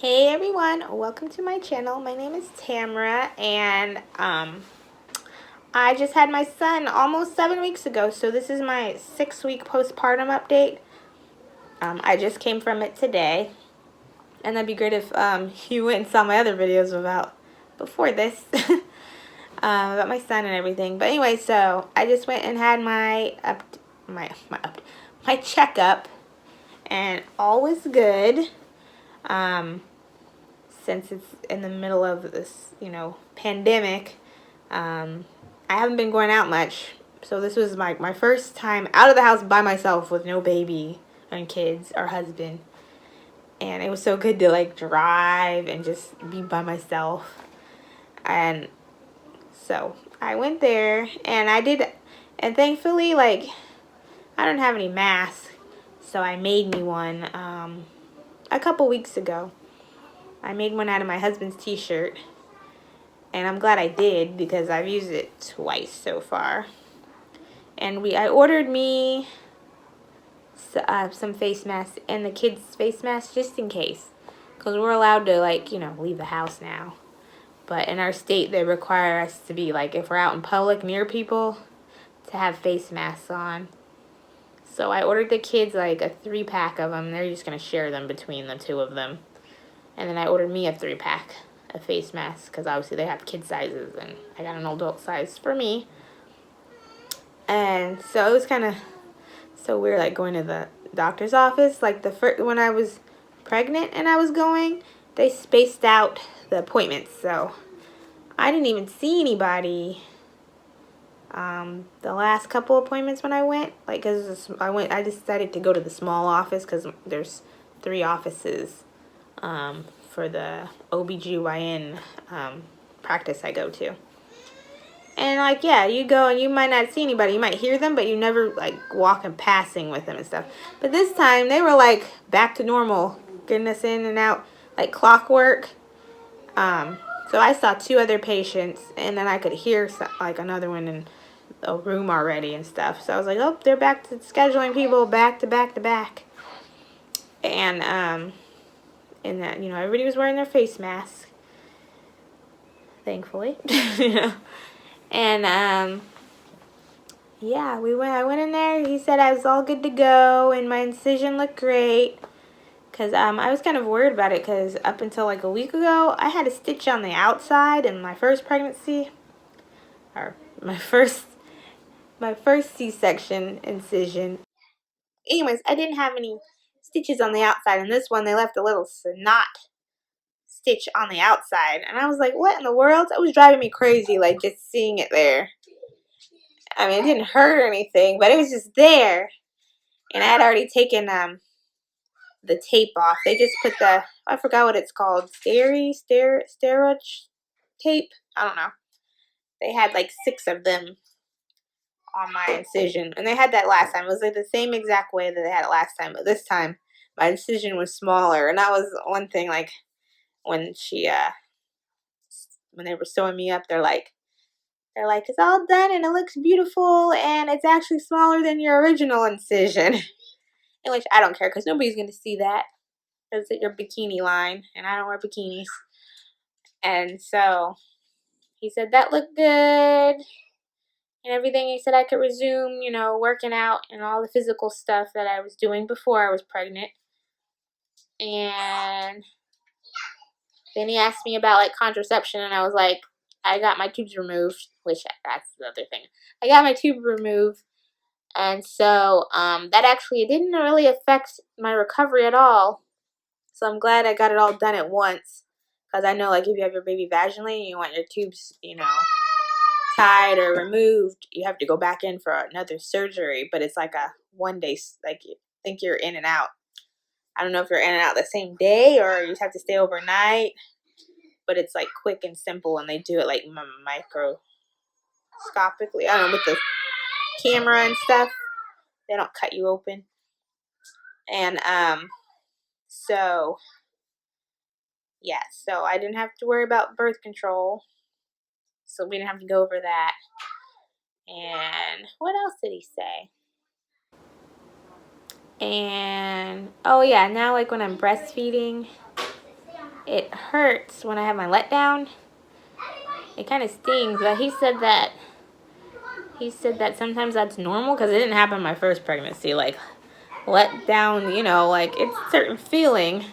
Hey everyone, welcome to my channel. My name is Tamara, and I just had my son almost 7 weeks ago, so this is my 6-week postpartum update. I just came from it today, and that'd be great if you went and saw my other videos before this about my son and everything. But anyway, so I just went and had my checkup, and all was good. Since it's in the middle of this, pandemic, I haven't been going out much. So this was my first time out of the house by myself with no baby and kids or husband. And it was so good to like drive and just be by myself. And so I went there and and thankfully, like, I don't have any masks. So I made me one a couple weeks ago. I made one out of my husband's t-shirt. And I'm glad I did because I've used it twice so far. And I ordered me some face masks and the kids' face masks just in case. Because we're allowed to, like, leave the house now. But in our state, they require us to be, like, if we're out in public near people, to have face masks on. So I ordered the kids, like, a 3-pack of them. They're just going to share them between the two of them. And then I ordered me a 3-pack of face masks because obviously they have kid sizes and I got an adult size for me. And so it was kind of so weird, like going to the doctor's office. Like when I was pregnant and I was going, they spaced out the appointments, so I didn't even see anybody the last couple appointments when I went. Like, I decided to go to the small office because there's 3 offices for the OBGYN practice I go to. And, like, yeah, you go and you might not see anybody. You might hear them, but you never, like, walk and passing with them and stuff. But this time, they were, like, back to normal, getting us in and out, like clockwork. So I saw 2 other patients, and then I could hear, like, another one in a room already and stuff. So I was like, oh, they're back to scheduling people back to back to back. And that, everybody was wearing their face mask, thankfully. And yeah, I went in there. He said I was all good to go and my incision looked great. Because I was kind of worried about it because up until like a week ago, I had a stitch on the outside in my first pregnancy. Or my first C-section incision. Anyways, I didn't have any stitches on the outside. And this one, they left a little snot stitch on the outside. And I was like, what in the world? It was driving me crazy, like, just seeing it there. I mean, it didn't hurt or anything, but it was just there. And I had already taken the tape off. They just put I forgot what it's called, steroid tape. I don't know. They had like 6 of them on my incision, and they had that last time. It was like the same exact way that they had it last time, but this time my incision was smaller, and that was one thing. Like when when they were sewing me up, they're like, it's all done and it looks beautiful, and it's actually smaller than your original incision. In which I don't care because nobody's gonna see that. It's at your bikini line, and I don't wear bikinis. And so he said that looked good and everything. He said I could resume, working out and all the physical stuff that I was doing before I was pregnant. And then he asked me about like contraception, and I was like, I got my tubes removed, which that's the other thing. I got my tube removed, and so that actually didn't really affect my recovery at all. So I'm glad I got it all done at once. Because I know, like, if you have your baby vaginally and you want your tubes, tied or removed, you have to go back in for another surgery. But it's like a 1-day, like, you think you're in and out. I don't know if you're in and out the same day or you have to stay overnight. But it's, like, quick and simple, and they do it, like, microscopically. I don't know, with the camera and stuff. They don't cut you open. And, so... yeah, so I didn't have to worry about birth control. So we didn't have to go over that. And what else did he say? And, oh yeah, now like when I'm breastfeeding, it hurts when I have my letdown. It kind of stings, but he said that sometimes that's normal because it didn't happen in my first pregnancy. Like, let down, you know, like, it's a certain feeling,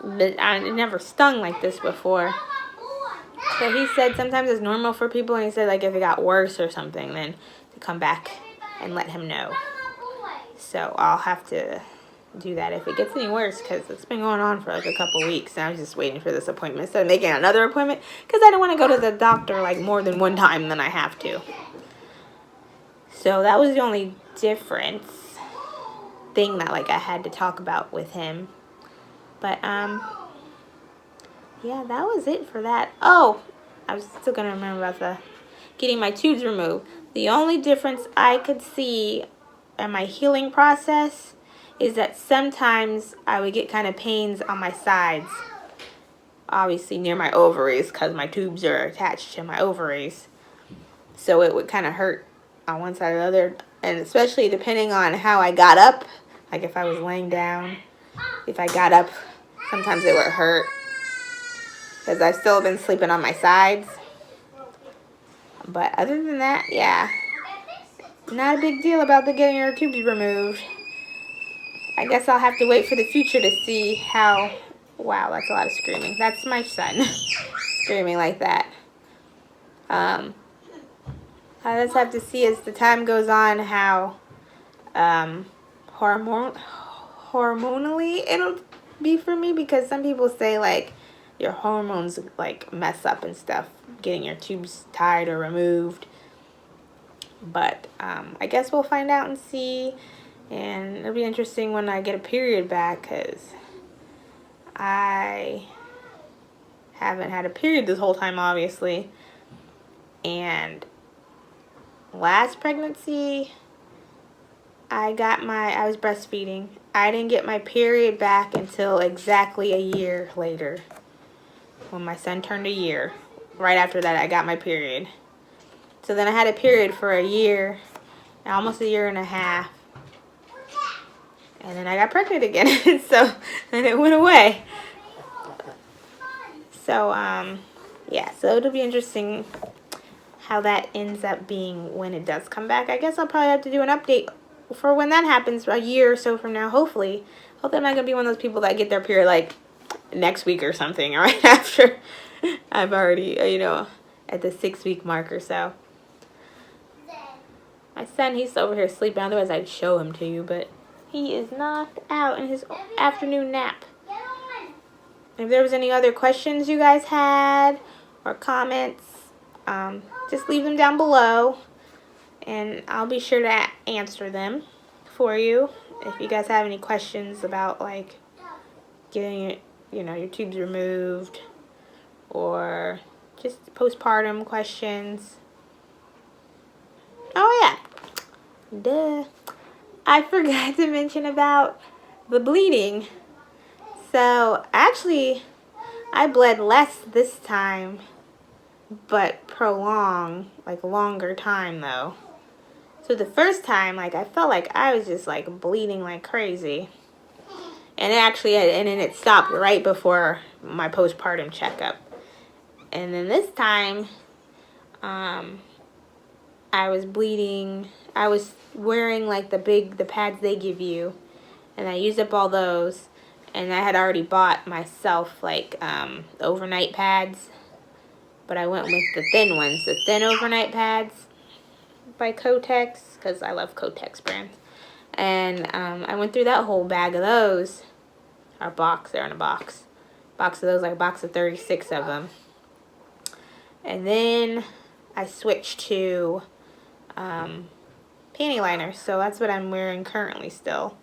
but it never stung like this before. So he said sometimes it's normal for people, and he said, like, if it got worse or something, then to come back and let him know. So I'll have to do that if it gets any worse, because it's been going on for like a couple weeks, and I was just waiting for this appointment instead of making another appointment, because I don't want to go to the doctor like more than one time than I have to. So that was the only difference thing that like I had to talk about with him. But yeah, that was it for that. Oh, I was still gonna remember about the getting my tubes removed. The only difference I could see in my healing process is that sometimes I would get kind of pains on my sides, obviously near my ovaries, because my tubes are attached to my ovaries. So it would kind of hurt on one side or the other, and especially depending on how I got up, like if I was laying down, if I got up, sometimes it would hurt, because I've still been sleeping on my sides. But other than that, yeah, not a big deal about getting your tubes removed. I guess I'll have to wait for the future to see how... Wow, that's a lot of screaming. That's my son screaming like that. I just have to see as the time goes on how hormonally it'll be for me, because some people say like your hormones like mess up and stuff getting your tubes tied or removed. But I guess we'll find out and see. And it'll be interesting when I get a period back, because I haven't had a period this whole time, obviously. And last pregnancy, I was breastfeeding. I didn't get my period back until exactly a year later, when my son turned a year. Right after that, I got my period. So then I had a period for a year, almost a year and a half. And then I got pregnant again. And it went away. So, yeah, so it'll be interesting how that ends up being when it does come back. I guess I'll probably have to do an update for when that happens, a year or so from now, hopefully. Hopefully I'm not going to be one of those people that get their period, like, next week or something, right after I've already, you know, at the 6-week mark or so. My son, he's over here sleeping. Otherwise, I'd show him to you, but he is knocked out in his afternoon nap. If there was any other questions you guys had or comments, just leave them down below, and I'll be sure to answer them for you. If you guys have any questions about like getting your tubes removed, or just postpartum questions. Oh yeah, duh, I forgot to mention about the bleeding. So actually, I bled less this time, but prolonged, like longer time though. So the first time, like I felt like I was just like bleeding like crazy. And then it stopped right before my postpartum checkup. And then this time, I was bleeding. I was wearing like the pads they give you, and I used up all those. And I had already bought myself like overnight pads, but I went with the thin ones, the thin overnight pads by Kotex, because I love Kotex brands. And I went through that whole bag of those, or box, they're in a box of those, like a box of 36 of them. And then I switched to panty liners, so that's what I'm wearing currently still,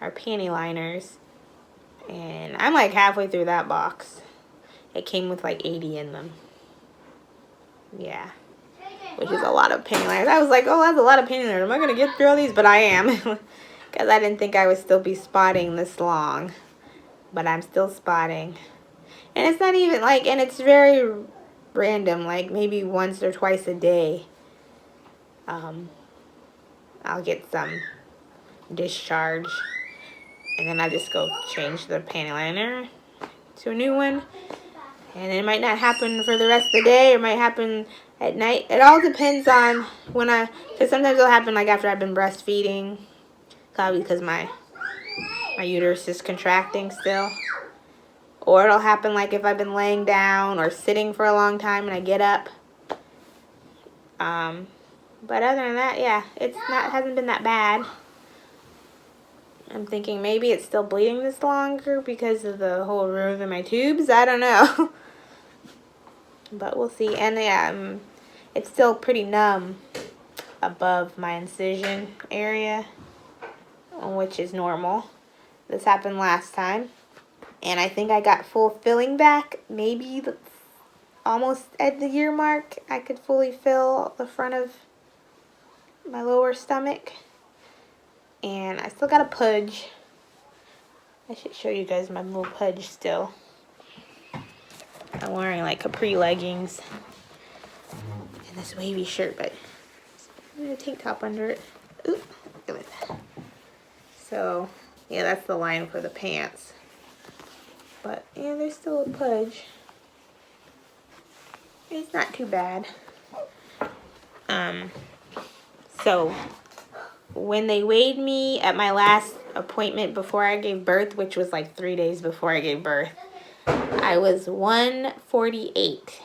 are panty liners. And I'm like halfway through that box. It came with like 80 in them. Yeah. Which is a lot of panty liners. I was like, oh, that's a lot of panty liners. Am I going to get through all these? But I am. Because I didn't think I would still be spotting this long. But I'm still spotting. And it's not even like, and it's very random. Like maybe once or twice a day. I'll get some discharge. And then I just go change the panty liner to a new one. And it might not happen for the rest of the day. It might happen at night. It all depends on when because sometimes it'll happen like after I've been breastfeeding. Probably because my uterus is contracting still. Or it'll happen like if I've been laying down or sitting for a long time and I get up. But other than that, yeah, hasn't been that bad. I'm thinking maybe it's still bleeding this longer because of the whole remove in my tubes. I don't know. But we'll see. And yeah, it's still pretty numb above my incision area, which is normal. This happened last time. And I think I got full filling back. Maybe almost at the year mark, I could fully fill the front of my lower stomach. And I still got a pudge. I should show you guys my little pudge still. I'm wearing like capri leggings and this wavy shirt, but a tank top under it. Ooh, look at that. So, yeah, that's the line for the pants. But, yeah, there's still a pudge. It's not too bad. So, when they weighed me at my last appointment before I gave birth, which was like 3 days before I gave birth, I was 148.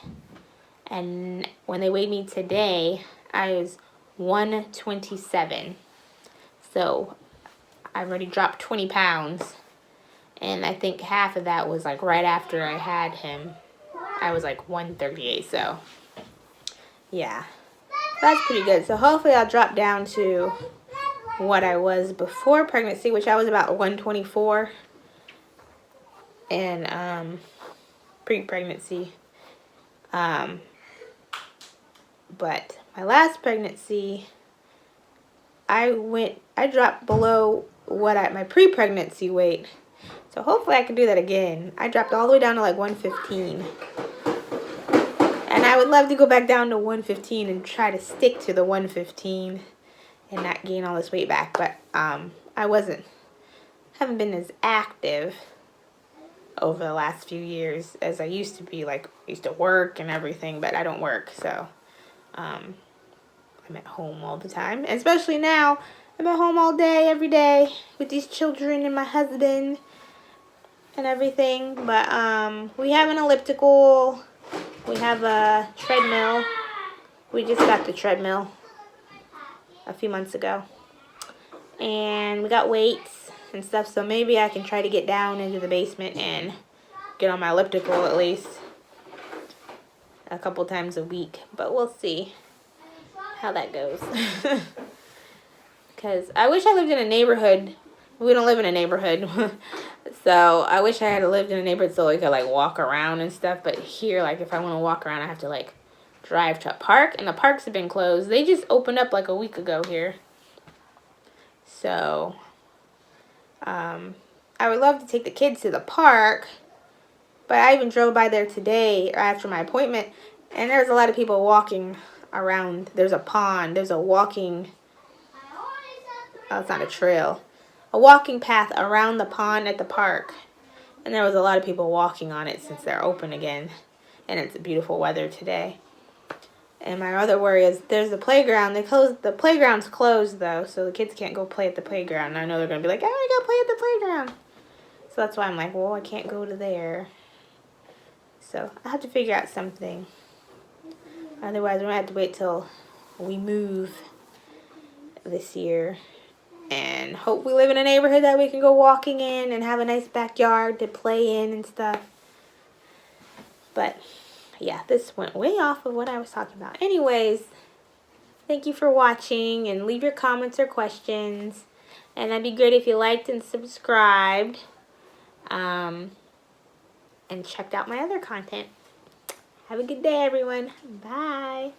And when they weighed me today, I was 127. So, I've already dropped 20 pounds. And I think half of that was like right after I had him. I was like 138, so yeah. That's pretty good. So hopefully I'll drop down to what I was before pregnancy, which I was about 124. And pre-pregnancy. But my last pregnancy, I dropped below my pre-pregnancy weight. So hopefully I can do that again. I dropped all the way down to like 115. And I would love to go back down to 115 and try to stick to the 115 and not gain all this weight back. But I haven't been as active over the last few years as I used to be. Like, I used to work and everything, but I don't work. So I'm at home all the time. And especially now, I'm at home all day, every day with these children and my husband and everything. But we have an elliptical. We have a treadmill. We just got the treadmill a few months ago. And we got weights and stuff, so maybe I can try to get down into the basement and get on my elliptical at least a couple times a week. But we'll see how that goes. Because I wish I lived in a neighborhood. We don't live in a neighborhood. So I wish I had lived in a neighborhood so I could like walk around and stuff. But here, like if I want to walk around, I have to like drive to a park. And the parks have been closed. They just opened up like a week ago here. So I would love to take the kids to the park. But I even drove by there today after my appointment. And there's a lot of people walking around. There's a pond. There's a walking... Oh, it's not a trail. A walking path around the pond at the park. And there was a lot of people walking on it since they're open again. And it's beautiful weather today. And my other worry is there's the playground. The playground's closed though, so the kids can't go play at the playground. And I know they're going to be like, I want to go play at the playground. So that's why I'm like, well, I can't go to there. So I have to figure out something. Otherwise, we're going to have to wait till we move this year. And hope we live in a neighborhood that we can go walking in and have a nice backyard to play in and stuff. But, yeah, this went way off of what I was talking about. Anyways, thank you for watching. And leave your comments or questions. And that'd be great if you liked and subscribed. And checked out my other content. Have a good day, everyone. Bye.